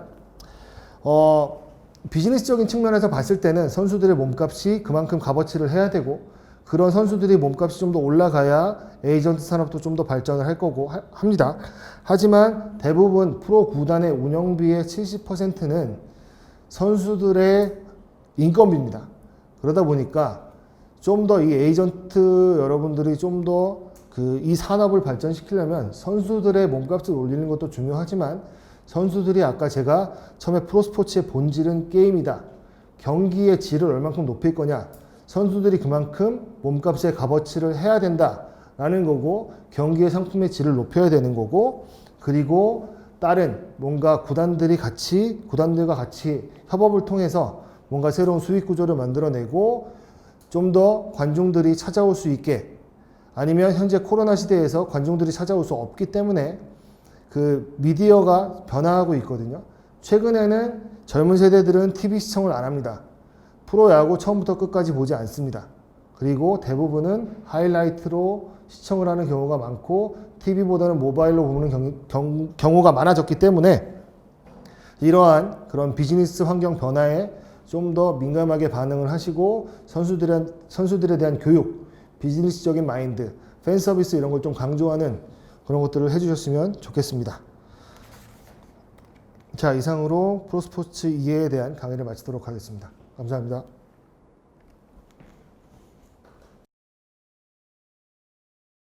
비즈니스적인 측면에서 봤을 때는 선수들의 몸값이 그만큼 값어치를 해야 되고 그런 선수들이 몸값이 좀 더 올라가야 에이전트 산업도 좀 더 발전을 할 거고 합니다. 하지만 대부분 프로 구단의 운영비의 70%는 선수들의 인건비입니다. 그러다 보니까 좀 더 이 에이전트 여러분들이 좀 더 이 산업을 발전시키려면 선수들의 몸값을 올리는 것도 중요하지만 선수들이 아까 제가 처음에 프로스포츠의 본질은 게임이다. 경기의 질을 얼만큼 높일 거냐. 선수들이 그만큼 몸값의 값어치를 해야 된다라는 거고 경기의 상품의 질을 높여야 되는 거고 그리고 다른 뭔가 구단들과 같이 협업을 통해서 뭔가 새로운 수익 구조를 만들어내고 좀 더 관중들이 찾아올 수 있게 아니면 현재 코로나 시대에서 관중들이 찾아올 수 없기 때문에 그 미디어가 변화하고 있거든요. 최근에는 젊은 세대들은 TV 시청을 안 합니다. 프로야구 처음부터 끝까지 보지 않습니다. 그리고 대부분은 하이라이트로 시청을 하는 경우가 많고 TV보다는 모바일로 보는 경우가 많아졌기 때문에 이러한 그런 비즈니스 환경 변화에 좀 더 민감하게 반응을 하시고 선수들에 대한 교육, 비즈니스적인 마인드, 팬 서비스 이런 걸 좀 강조하는 그런 것들을 해주셨으면 좋겠습니다. 자, 이상으로 프로스포츠 이해에 대한 강의를 마치도록 하겠습니다. 감사합니다.